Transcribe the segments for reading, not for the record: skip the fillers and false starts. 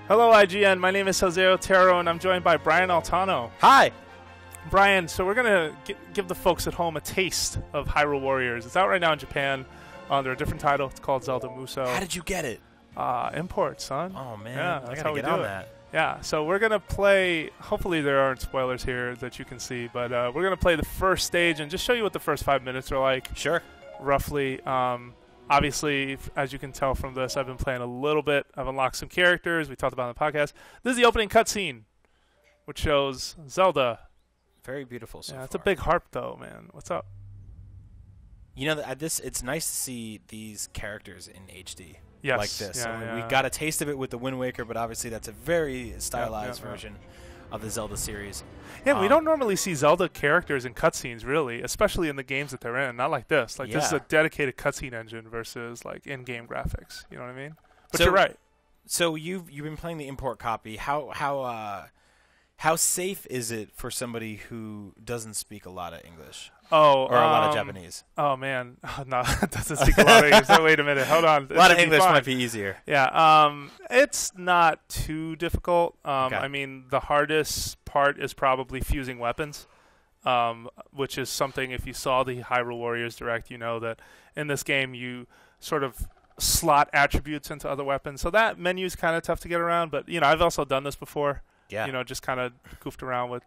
Hello, IGN. My name is Otero, and I'm joined by Brian Altano. Hi. Brian, so we're going to give the folks at home a taste of Hyrule Warriors. It's out right now in Japan under a different title. It's called Zelda Muso. How did you get it? Import, son. Oh, man. Yeah, I that's got how to we get do on it. that. Yeah, so we're going to play, hopefully there aren't spoilers here that you can see, but we're going to play the first stage and just show you what the first 5 minutes are like. Sure. Roughly. Obviously, as you can tell from this, I've been playing a little bit. I've unlocked some characters. We talked about it on the podcast. This is the opening cutscene, which shows Zelda. Very beautiful so far. It's a big harp, though, man. What's up? You know, it's nice to see these characters in HD. Yes. Like this. Yeah, We got a taste of it with the Wind Waker, but obviously that's a very stylized version of the Zelda series. Yeah, we don't normally see Zelda characters in cutscenes, really, especially in the games that they're in. Not like this. Like, this is a dedicated cutscene engine versus, like, in-game graphics. You know what I mean? But you're right. So you've been playing the import copy. How safe is it for somebody who doesn't speak a lot of English? Or a lot of Japanese? Oh, man. No, it doesn't speak a lot of English. Wait a minute. Hold on. A lot of English might be easier. Yeah. It's not too difficult. Okay. I mean, the hardest part is probably fusing weapons, which is something, if you saw the Hyrule Warriors Direct, you know that in this game you sort of slot attributes into other weapons. So that menu is kind of tough to get around. But, you know, I've also done this before. Yeah. You know, just kind of goofed around with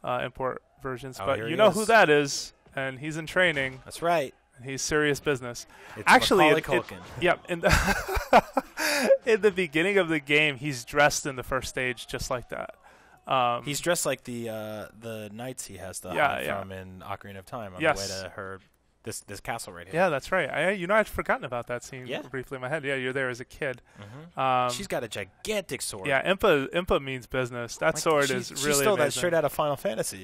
import versions. Oh, but you know who that is, and he's in training. That's right. And he's serious business. It's Actually, Culkin. In the beginning of the game, he's dressed in the first stage just like that. He's dressed like the knights he has to hunt from in Ocarina of Time on the way to her this castle right here. Yeah, that's right. I'd forgotten about that scene briefly in my head. Yeah, you're there as a kid. Mm-hmm. She's got a gigantic sword. Yeah, Impa means business. That sword is really She stole amazing. that straight out of Final Fantasy.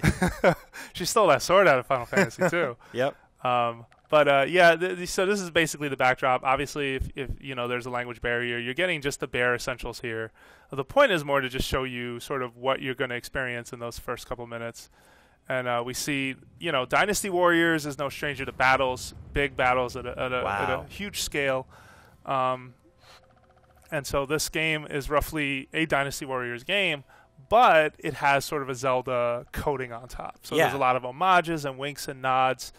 She stole that sword out of Final Fantasy, too. Yep. So this is basically the backdrop. Obviously, if you know there's a language barrier, you're getting just the bare essentials here. The point is more to just show you sort of what you're going to experience in those first couple minutes. And we see, you know, Dynasty Warriors is no stranger to battles, big battles at a huge scale. And so this game is roughly a Dynasty Warriors game, but it has sort of a Zelda coating on top. So there's a lot of homages and winks and nods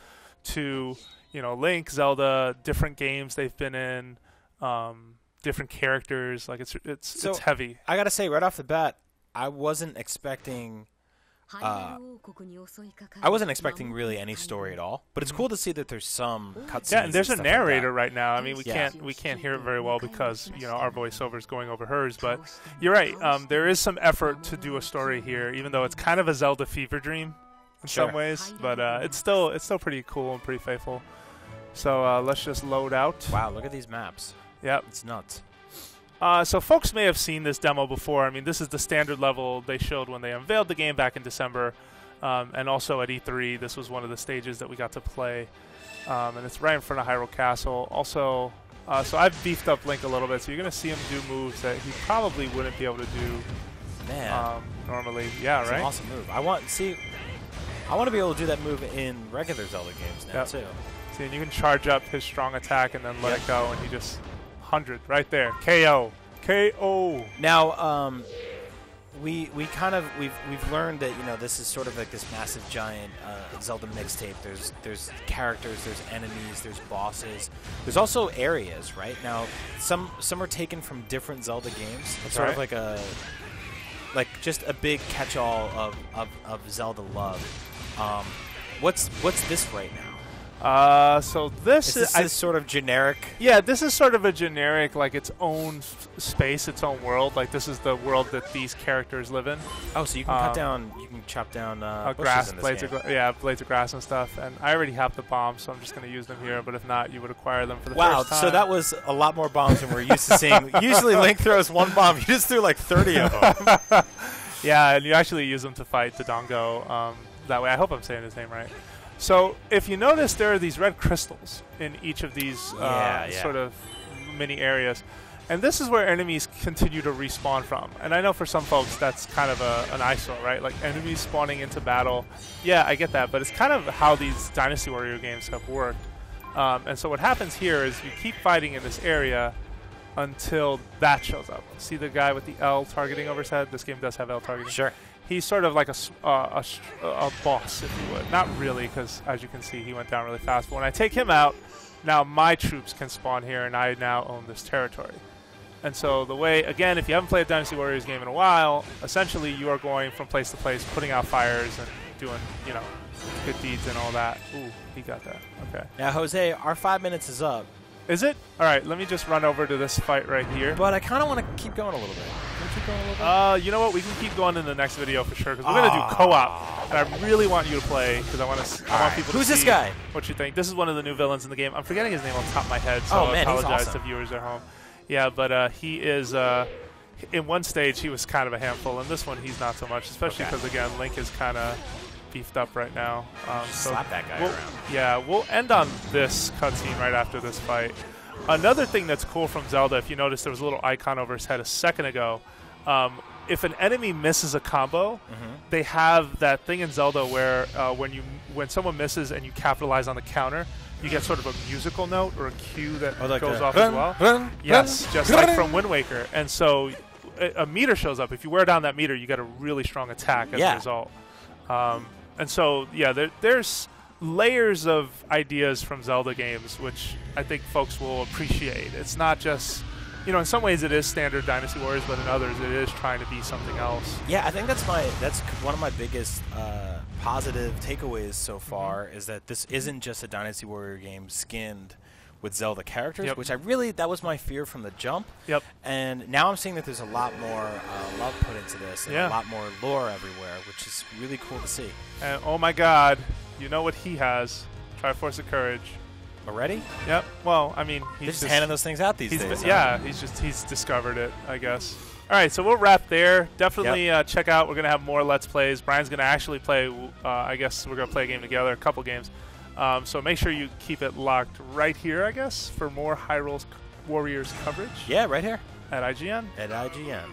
to, you know, Link, Zelda, different games they've been in, different characters. Like it's heavy. I gotta say right off the bat, I wasn't expecting really any story at all. But it's cool to see that there's some cutscenes. Yeah, and there's a narrator like right now. I mean, we can't hear it very well because, you know, our voiceover is going over hers. But you're right. There is some effort to do a story here, even though it's kind of a Zelda fever dream in some ways. But it's still pretty cool and pretty faithful. So let's just load out. Wow, look at these maps. Yep. It's nuts. So folks may have seen this demo before. I mean, this is the standard level they showed when they unveiled the game back in December. And also at E3, this was one of the stages that we got to play. And it's right in front of Hyrule Castle. Also, so I've beefed up Link a little bit, so you're going to see him do moves that he probably wouldn't be able to do normally. Yeah, it's right? An awesome move. I want to be able to do that move in regular Zelda games now, too. See, and you can charge up his strong attack and then let it go, and he just... 100 right there. KO. Now, we've learned that, you know, this is sort of like this massive giant Zelda mixtape. There's characters, there's enemies, there's bosses. There's also areas, right? Now, some are taken from different Zelda games. It's sort of like just a big catch-all of Zelda love. What's this right now? So this is sort of generic. Yeah, this is sort of a generic, like its own space, its own world. Like this is the world that these characters live in. Oh, so you can chop down grass, blades of grass and stuff. And I already have the bombs, so I'm just going to use them here. But if not, you would acquire them for the first time. Wow, so that was a lot more bombs than we're used to seeing. Usually Link throws one bomb. You just threw like 30 of them. Yeah, and you actually use them to fight Dodongo that way. I hope I'm saying his name right. So if you notice, there are these red crystals in each of these sort of mini areas. And this is where enemies continue to respawn from. And I know for some folks that's kind of an eyesore, right? Like enemies spawning into battle. Yeah, I get that. But it's kind of how these Dynasty Warrior games have worked. And so what happens here is you keep fighting in this area. until that shows up. See the guy with the L targeting over his head? This game does have L targeting. Sure. He's sort of like a boss, if you would. Not really, because as you can see, he went down really fast. But when I take him out, now my troops can spawn here, and I now own this territory. And so the way, again, if you haven't played a Dynasty Warriors game in a while, essentially you are going from place to place, putting out fires and doing, you know, good deeds and all that. Ooh, he got that. Okay. Now, Jose, our 5 minutes is up. Is it? All right, let me just run over to this fight right here. But I kind of want to keep going a little bit. Can we keep going a little bit? You know what? We can keep going in the next video for sure, because we're going to do co-op. And I really want you to play, because I want people to Who's see this guy? What you think. This is one of the new villains in the game. I'm forgetting his name on top of my head, so Oh, man, I he's apologize awesome. to viewers at home. Yeah, but he is... in one stage, he was kind of a handful. In this one, he's not so much, especially because, again, Link is kind of beefed up right now. So Slap that guy around. Yeah, we'll end on this cutscene right after this fight. Another thing that's cool from Zelda, if you notice, there was a little icon over his head a second ago. If an enemy misses a combo, they have that thing in Zelda where when someone misses and you capitalize on the counter, you get sort of a musical note or a cue that goes off as well. Yes, just like from Wind Waker. And so a meter shows up. If you wear down that meter, you get a really strong attack as a result. And so, yeah, there's layers of ideas from Zelda games, which I think folks will appreciate. It's not just, you know, in some ways it is standard Dynasty Warriors, but in others it is trying to be something else. Yeah, I think that's one of my biggest positive takeaways so far is that this isn't just a Dynasty Warrior game skinned with Zelda characters, which that was my fear from the jump. And now I'm seeing that there's a lot more love put into this and a lot more lore everywhere, which is really cool to see. And oh my God, you know what he has? Triforce of Courage. Already? Yep. Well, I mean, he's just handing those things out these days. Yeah, he's discovered it, I guess. All right, so we'll wrap there. Definitely check out. We're going to have more Let's Plays. Brian's going to actually play, I guess we're going to play a game together, a couple games. So make sure you keep it locked right here, I guess, for more Hyrule Warriors coverage. Yeah, right here. At IGN. At IGN.